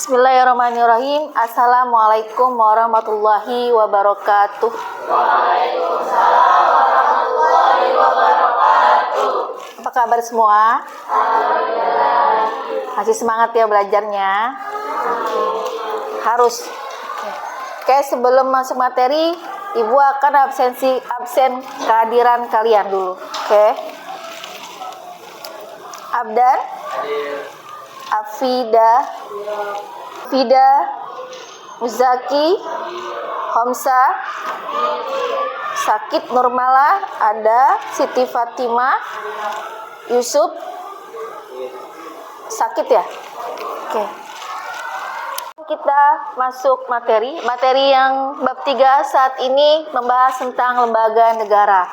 Bismillahirrahmanirrahim. Assalamualaikum warahmatullahi wabarakatuh. Waalaikumsalam warahmatullahi wabarakatuh. Apa kabar semua? Alhamdulillah. Masih semangat ya belajarnya? Harus. Oke, sebelum masuk materi, Ibu akan absen kehadiran kalian dulu. Oke. Abdan? Afida, Muzaki, Homsa, Sakit Nurmala, ada Siti Fatimah, Yusuf, sakit ya? Oke. Kita masuk materi yang bab 3 saat ini membahas tentang lembaga negara.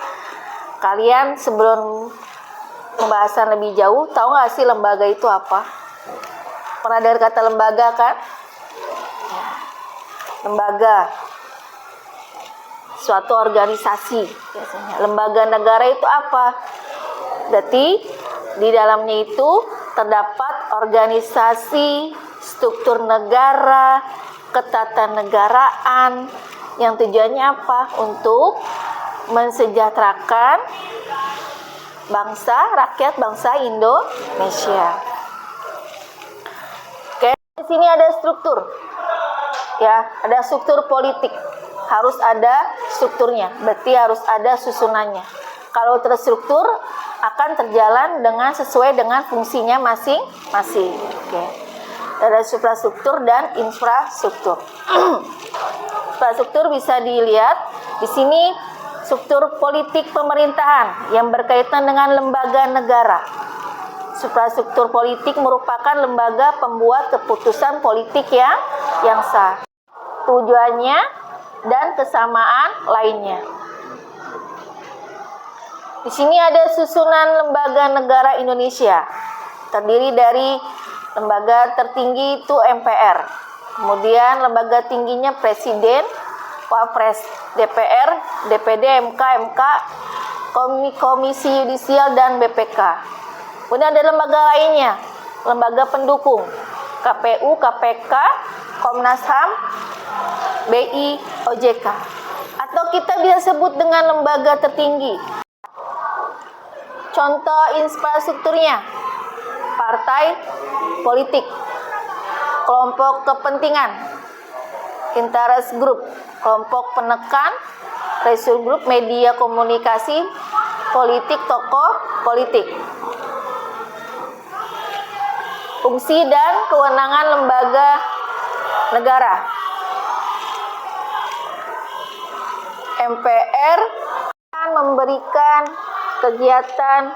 Kalian sebelum pembahasan lebih jauh, tahu nggak sih lembaga itu apa? Pernah dengar kata lembaga kan? Lembaga, suatu organisasi biasanya. Lembaga negara itu apa? Berarti di dalamnya itu terdapat organisasi, struktur negara, ketatanegaraan yang tujuannya apa? Untuk mensejahterakan rakyat bangsa Indonesia. Di sini ada struktur, ya, ada struktur politik, harus ada strukturnya, berarti harus ada susunannya. Kalau terstruktur akan terjalan sesuai dengan fungsinya masing-masing. Oke. Ada suprastruktur dan infrastruktur. Infrastruktur bisa dilihat di sini struktur politik pemerintahan yang berkaitan dengan lembaga negara. Suprastruktur politik merupakan lembaga pembuat keputusan politik yang sah. Tujuannya dan kesamaan lainnya. Di sini ada susunan lembaga negara Indonesia. Terdiri dari lembaga tertinggi itu MPR. Kemudian lembaga tingginya Presiden, Wapres, DPR, DPD, MK, Komisi Yudisial dan BPK. Kemudian ada lembaga lainnya, lembaga pendukung, KPU, KPK, Komnas HAM, BI, OJK. Atau kita bisa sebut dengan lembaga tertinggi. Contoh infrastrukturnya, partai politik, kelompok kepentingan, interest group, kelompok penekan, pressure group, media komunikasi, politik, tokoh politik. Fungsi dan kewenangan lembaga negara. MPR akan memberikan kegiatan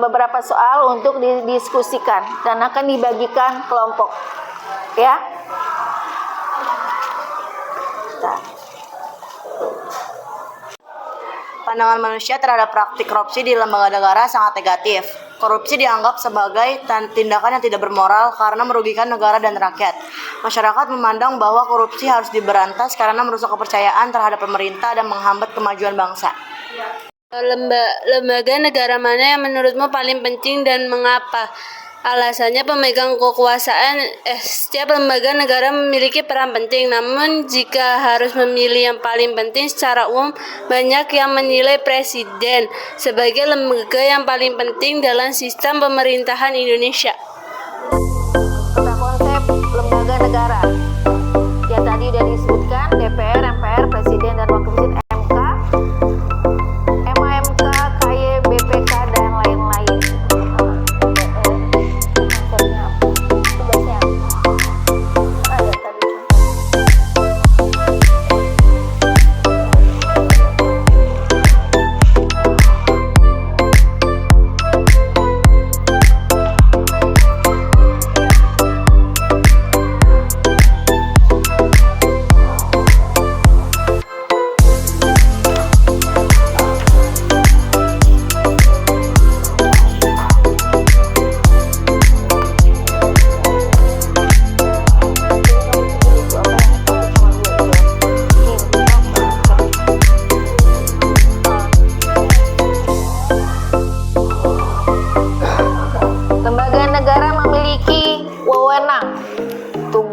beberapa soal untuk didiskusikan dan akan dibagikan kelompok, ya. Pandangan manusia terhadap praktik korupsi di lembaga negara sangat negatif. Korupsi dianggap sebagai tindakan yang tidak bermoral karena merugikan negara dan rakyat. Masyarakat memandang bahwa korupsi harus diberantas karena merusak kepercayaan terhadap pemerintah dan menghambat kemajuan bangsa. Lembaga negara mana yang menurutmu paling penting dan mengapa? Alasannya pemegang kekuasaan. Setiap lembaga negara memiliki peran penting, namun jika harus memilih yang paling penting secara umum, banyak yang menilai presiden sebagai lembaga yang paling penting dalam sistem pemerintahan Indonesia. Tentang konsep lembaga negara yang tadi sudah disebutkan, DPR, MPR, Presiden dan Wakil Presiden, MK, MAMK, KY, BPK dan lain-lain.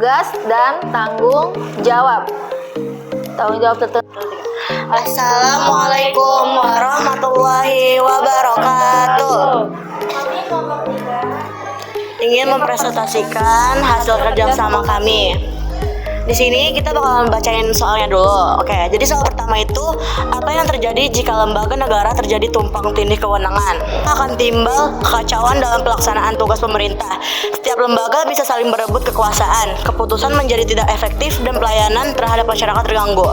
tugas dan tanggung jawab. Tanggung jawab tertentu. Assalamualaikum warahmatullahi wabarakatuh. Ingin mempresentasikan hasil kerja sama kami. Di sini kita bakal bacain soalnya dulu. Oke, jadi soal pertama itu, apa yang terjadi jika lembaga negara terjadi tumpang tindih kewenangan? Akan timbul kekacauan dalam pelaksanaan tugas pemerintah. Setiap lembaga bisa saling berebut kekuasaan. Keputusan menjadi tidak efektif dan pelayanan terhadap masyarakat terganggu.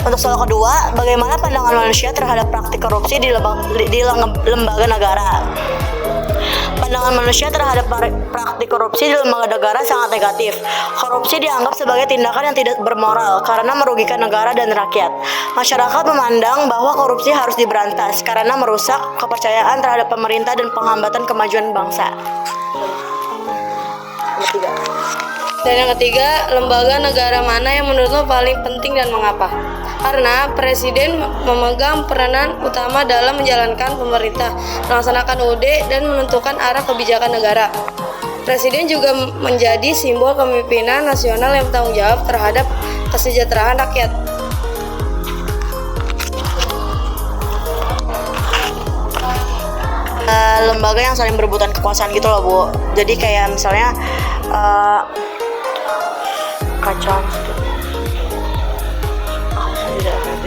Untuk soal kedua, bagaimana pandangan manusia terhadap praktik korupsi di lembaga negara? Pandangan manusia terhadap praktik korupsi di lembaga negara sangat negatif. Korupsi dianggap sebagai tindakan yang tidak bermoral karena merugikan negara dan rakyat. Masyarakat memandang bahwa korupsi harus diberantas karena merusak kepercayaan terhadap pemerintah dan penghambatan kemajuan bangsa. Dan yang ketiga, lembaga negara mana yang menurutmu paling penting dan mengapa? Karena Presiden memegang peranan utama dalam menjalankan pemerintah, melaksanakan UUD, dan menentukan arah kebijakan negara. Presiden juga menjadi simbol kepemimpinan nasional yang bertanggung jawab terhadap kesejahteraan rakyat. Lembaga yang saling berebutan kekuasaan gitu loh, Bu. Jadi kayak misalnya kacauan.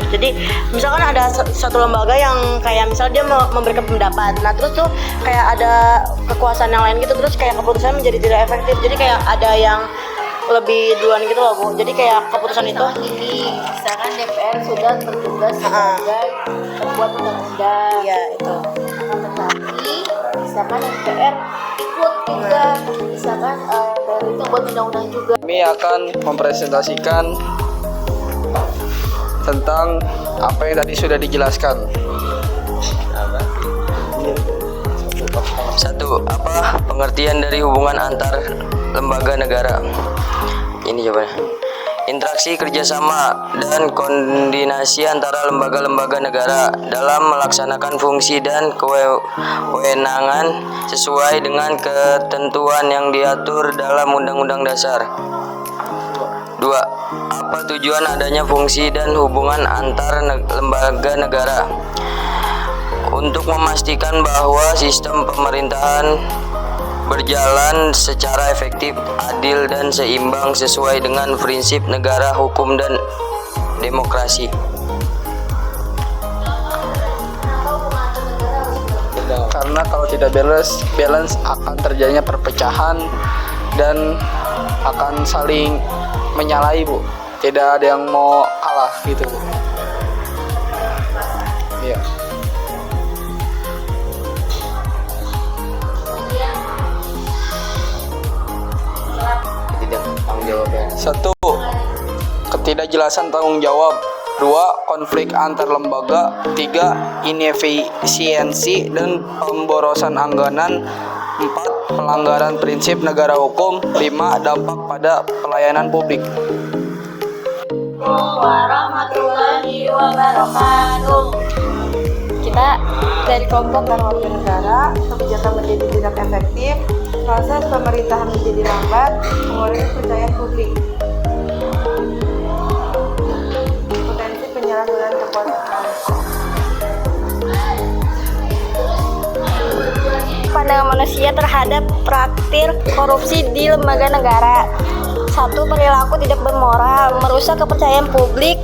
Jadi misalkan ada satu lembaga yang kayak misalnya dia memberikan pendapat, nah terus tuh kayak ada kekuasaan yang lain gitu, terus kayak keputusan menjadi tidak efektif. Jadi kayak ada yang lebih duluan gitu loh, Bu. Jadi kayak keputusan itu Misalkan DPR sudah bertugas sebagai pembuat undang-undang. ya itu. Tetapi misalkan DPR ikut juga, misalkan DPR itu buat undang-undang juga. Kami akan mempresentasikan tentang apa yang tadi sudah dijelaskan. Satu, apa pengertian dari hubungan antar lembaga negara? Ini jawabannya. Interaksi kerjasama dan koordinasi antara lembaga-lembaga negara dalam melaksanakan fungsi dan kewenangan sesuai dengan ketentuan yang diatur dalam Undang-Undang Dasar. 2. Apa tujuan adanya fungsi dan hubungan antar lembaga negara? Untuk memastikan bahwa sistem pemerintahan berjalan secara efektif, adil, dan seimbang sesuai dengan prinsip negara hukum dan demokrasi. Karena kalau tidak balance akan terjadinya perpecahan dan akan saling menyalahi, Bu. Tidak ada yang mau kalah gitu, Bu. Iya. Satu, ketidakjelasan tanggung jawab. 2. Konflik antar lembaga. 3. Inefisiensi dan pemborosan anggaran. 4. Pelanggaran prinsip negara hukum. 5. Dampak pada pelayanan publik. Warahmatullahi wabarakatuh. Kita dari kelompok dan wakil negara, kebijakan menjadi tidak efektif, proses pemerintahan menjadi lambat, mengurangi kepercayaan publik. Potensi penyalahgunaan kekuasaan. Pandangan manusia terhadap praktik korupsi di lembaga negara. 1. Perilaku tidak bermoral, merusak kepercayaan publik,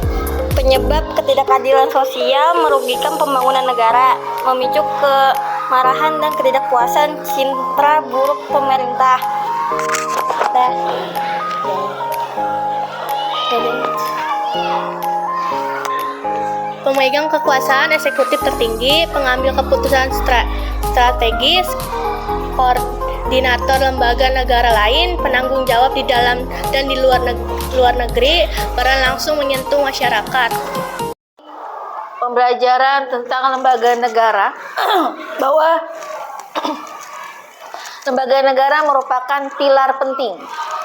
penyebab ketidakadilan sosial, merugikan pembangunan negara, memicu kemarahan dan ketidakpuasan, citra buruk pemerintah. Pemegang kekuasaan eksekutif tertinggi, pengambil keputusan strategis, koordinator lembaga negara lain, penanggung jawab di dalam dan di luar negeri, peran langsung menyentuh masyarakat. Pembelajaran tentang lembaga negara bahwa lembaga negara merupakan pilar penting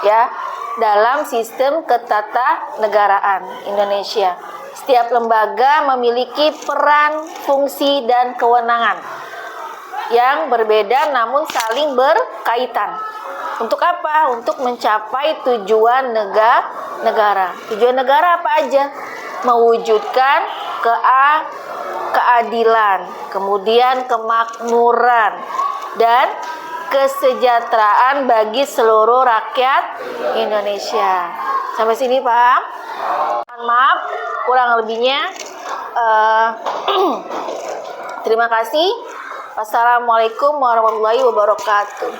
ya dalam sistem ketatanegaraan Indonesia. Setiap lembaga memiliki peran, fungsi, dan kewenangan yang berbeda namun saling berkaitan. Untuk apa? Untuk mencapai tujuan negara. Tujuan negara apa aja? Mewujudkan keadilan, kemudian kemakmuran, dan kesejahteraan bagi seluruh rakyat Indonesia. Sampai sini paham? Mohon maaf kurang lebihnya. Terima kasih. Wassalamualaikum warahmatullahi wabarakatuh.